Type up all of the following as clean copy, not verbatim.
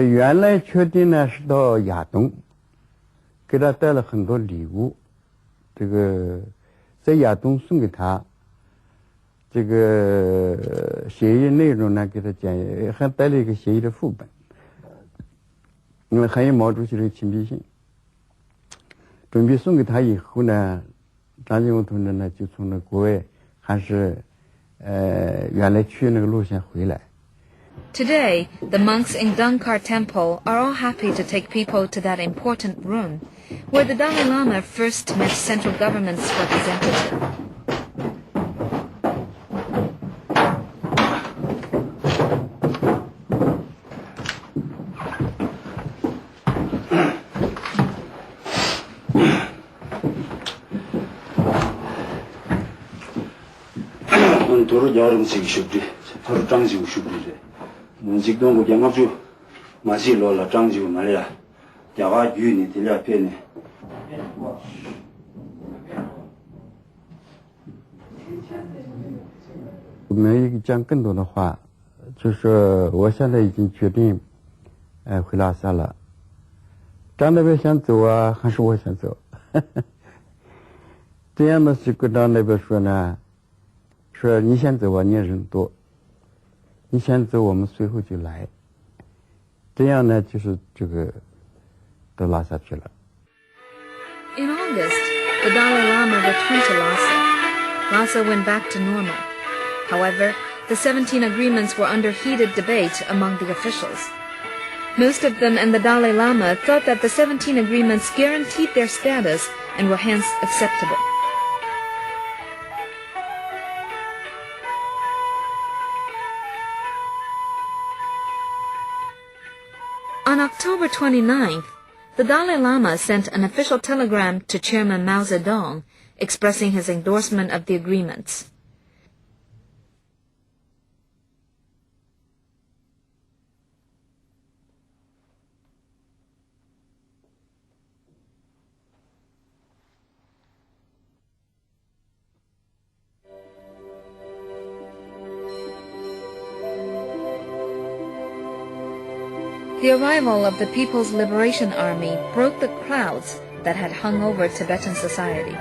原来确定呢是到亚东，给他带了很多礼物，这个在亚东送给他，这个协议内容呢给他讲，还带了一个协议的副本，因为还有毛主席的亲笔信。准备送给他以后呢，张景武同志呢就从那国外还是原来去那个路线回来。Today, the monks in Dankar Temple are all happy to take people to that important room, where the Dalai Lama first met central government's representative. 도로 여름식 슈브리 바로 장지우 슈브리래 문직동고 양압주 맛이 로라 장지우 말이야 야와 유니 들려 편네 我们讲更多的话，就是我现在已经决定回拉萨了。张那边想走啊，还是我想走？这样的是跟张那边说呢，说你先走吧，你也人多，你先走，我们随后就来。这样呢，就是这个到拉萨去了。In August, the Dalai Lama returned to Lhasa. Lhasa went back to normal. However, the 17 agreements were under heated debate among the officials. Most of them and the Dalai Lama thought that the 17 agreements guaranteed their status and were hence acceptable. On October 29th, the Dalai Lama sent an official telegram to Chairman Mao Zedong expressing his endorsement of the agreements. The arrival of the People's Liberation Army broke the clouds that had hung over Tibetan society.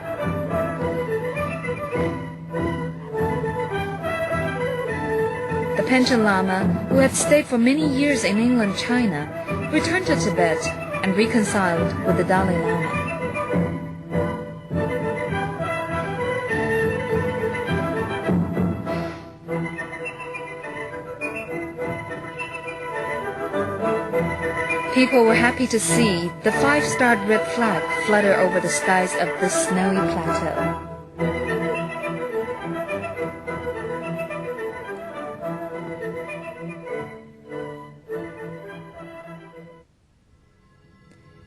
The Panchen Lama, who had stayed for many years in inland China, returned to Tibet and reconciled with the Dalai Lama. People were happy to see the 5-starred red flag flutter over the skies of this snowy plateau.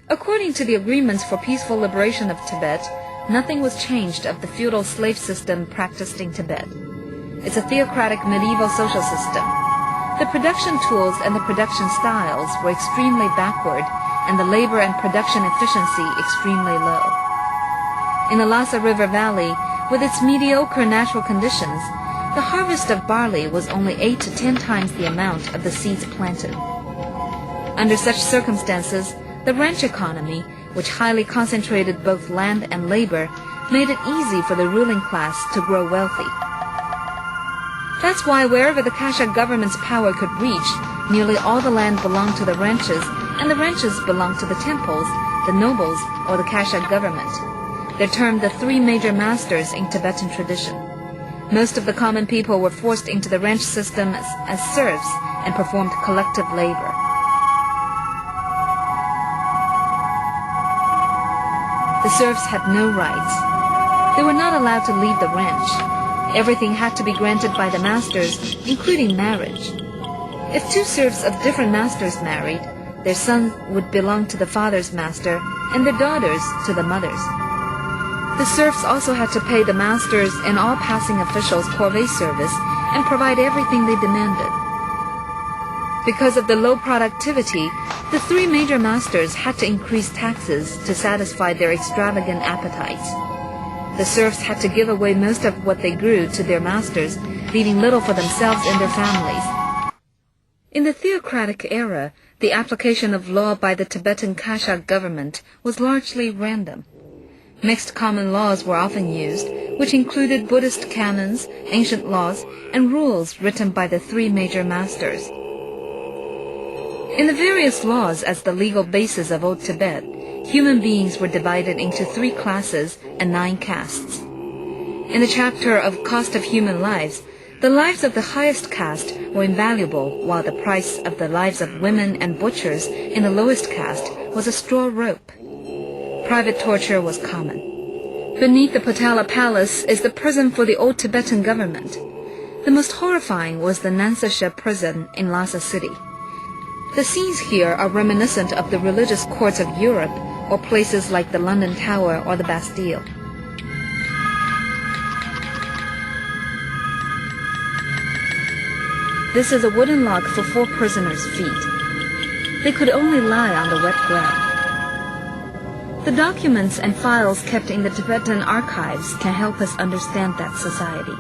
According to the agreements for peaceful liberation of Tibet, nothing was changed of the feudal slave system practiced in Tibet. It's a theocratic medieval social system. The production tools and the production styles were extremely backward, and the labor and production efficiency extremely low. In the Lhasa River Valley, with its mediocre natural conditions, the harvest of barley was only 8 to 10 times the amount of the seeds planted. Under such circumstances, the ranch economy, which highly concentrated both land and labor, made it easy for the ruling class to grow wealthy. That's why wherever the Kashag government's power could reach, nearly all the land belonged to the ranches, and the ranches belonged to the temples, the nobles, or the Kashag government. They're termed the 3 major masters in Tibetan tradition. Most of the common people were forced into the ranch system as serfs and performed collective labor. The serfs had no rights. They were not allowed to leave the ranch. Everything had to be granted by the masters, including marriage. If 2 serfs of different masters married, their sons would belong to the father's master and their daughters to the mother's. The serfs also had to pay the masters and all passing officials corvée service and provide everything they demanded. Because of the low productivity, the 3 major masters had to increase taxes to satisfy their extravagant appetites. The serfs had to give away most of what they grew to their masters, leaving little for themselves and their families. In the theocracy theocratic era, the application of law by the Tibetan Kashag government was largely random. Mixed common laws were often used, which included Buddhist canons, ancient laws, and rules written by the three major masters. In the various laws as the legal basis of Old Tibet, human beings were divided into 3 classes and 9 castes. In the chapter of Cost of Human Lives, the lives of the highest caste were invaluable, while the price of the lives of women and butchers in the lowest caste was a straw rope. Private torture was common. Beneath the Potala Palace is the prison for the old Tibetan government. The most horrifying was the Nansasha prison in Lhasa City. The scenes here are reminiscent of the religious courts of Europe or places like the London Tower or the Bastille. This is a wooden log for 4 prisoners' feet. They could only lie on the wet ground. The documents and files kept in the Tibetan archives can help us understand that society.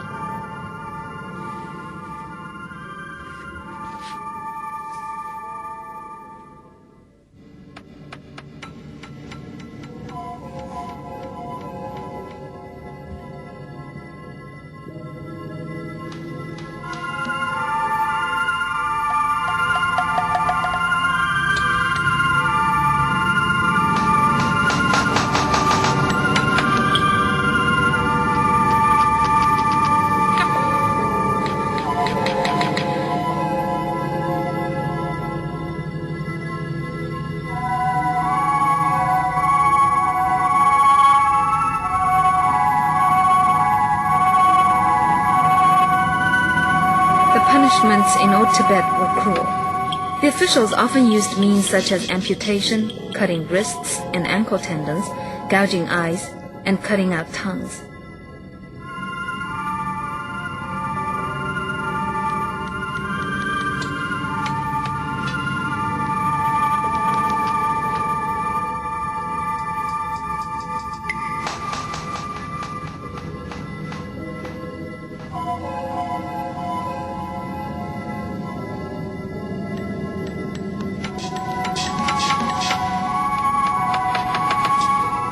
Punishments in Old Tibet were cruel. The officials often used means such as amputation, cutting wrists and ankle tendons, gouging eyes, and cutting out tongues.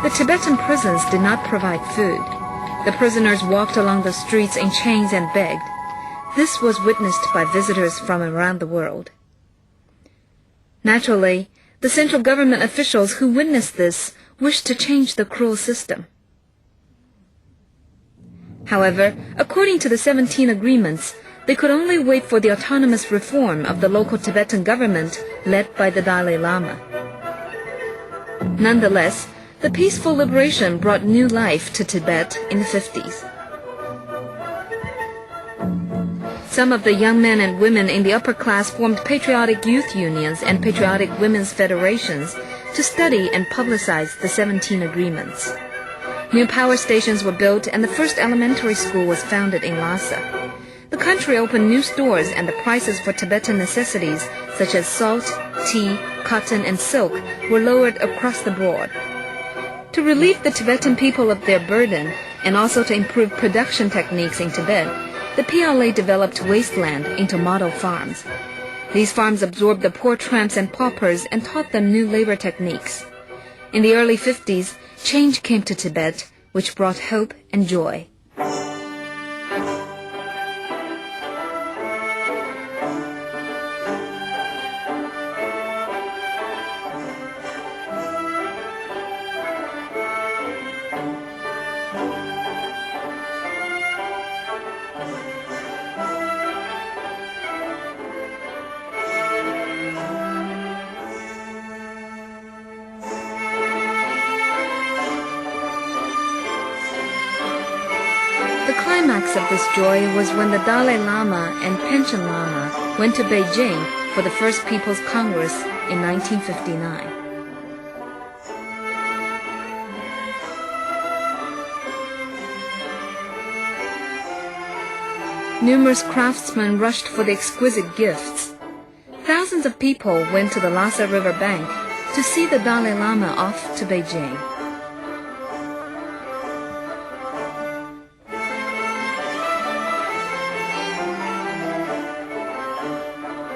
The Tibetan prisons did not provide food. The prisoners walked along the streets in chains and begged. This was witnessed by visitors from around the world. Naturally, the central government officials who witnessed this wished to change the cruel system. However, according to the 17 agreements, they could only wait for the autonomous reform of the local Tibetan government led by the Dalai Lama. Nonetheless, the peaceful liberation brought new life to Tibet in the 50s. Some of the young men and women in the upper class formed patriotic youth unions and patriotic women's federations to study and publicize the 17 agreements. New power stations were built and the first elementary school was founded in Lhasa. The country opened new stores and the prices for Tibetan necessities such as salt, tea, cotton, and silk were lowered across the board. To relieve the Tibetan people of their burden and also to improve production techniques in Tibet, the PLA developed wasteland into model farms. These farms absorbed the poor tramps and paupers and taught them new labor techniques. In the early 50s, change came to Tibet, which brought hope and joy. The climax of this joy was when the Dalai Lama and Panchen Lama went to Beijing for the First People's Congress in 1959. Numerous craftsmen rushed for the exquisite gifts. Thousands of people went to the Lhasa River bank to see the Dalai Lama off to Beijing.